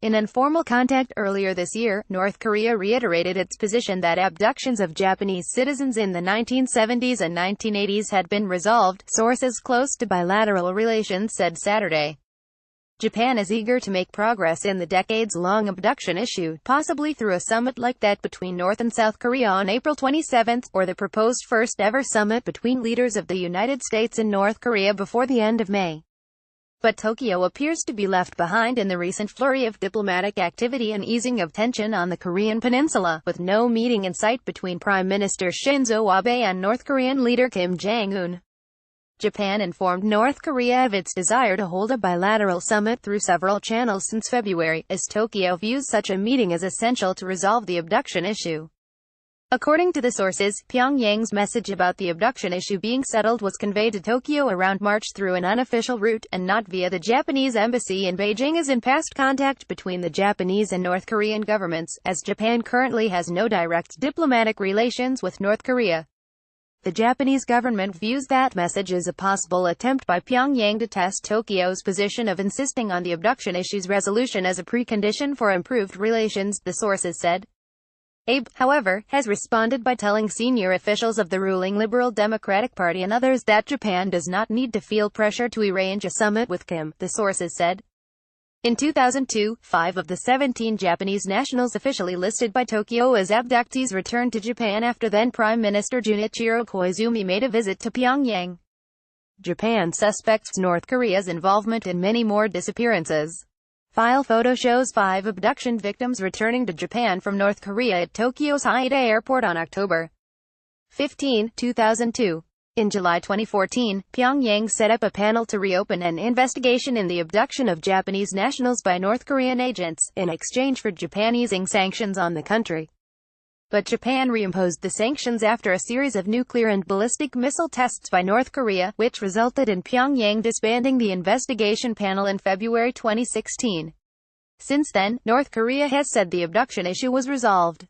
In informal contact earlier this year, North Korea reiterated its position that abductions of Japanese citizens in the 1970s and 1980s had been resolved, sources close to bilateral relations said Saturday. Japan is eager to make progress in the decades-long abduction issue, possibly through a summit like that between North and South Korea on April 27, or the proposed first-ever summit between leaders of the United States and North Korea before the end of May. But Tokyo appears to be left behind in the recent flurry of diplomatic activity and easing of tension on the Korean Peninsula, with no meeting in sight between Prime Minister Shinzo Abe and North Korean leader Kim Jong Un. Japan informed North Korea of its desire to hold a bilateral summit through several channels since February, as Tokyo views such a meeting as essential to resolve the abduction issue. According to the sources, Pyongyang's message about the abduction issue being settled was conveyed to Tokyo around March through an unofficial route, and not via the Japanese embassy in Beijing as in past contact between the Japanese and North Korean governments, as Japan currently has no direct diplomatic relations with North Korea. The Japanese government views that message as a possible attempt by Pyongyang to test Tokyo's position of insisting on the abduction issue's resolution as a precondition for improved relations, the sources said. Abe, however, has responded by telling senior officials of the ruling Liberal Democratic Party and others that Japan does not need to feel pressure to arrange a summit with Kim, the sources said. In 2002, 5 of the 17 Japanese nationals officially listed by Tokyo as abductees returned to Japan after then Prime Minister Junichiro Koizumi made a visit to Pyongyang. Japan suspects North Korea's involvement in many more disappearances. File photo shows 5 abduction victims returning to Japan from North Korea at Tokyo's Haneda Airport on October 15, 2002. In July 2014, Pyongyang set up a panel to reopen an investigation in the abduction of Japanese nationals by North Korean agents, in exchange for Japan easing sanctions on the country. But Japan reimposed the sanctions after a series of nuclear and ballistic missile tests by North Korea, which resulted in Pyongyang disbanding the investigation panel in February 2016. Since then, North Korea has said the abduction issue was resolved.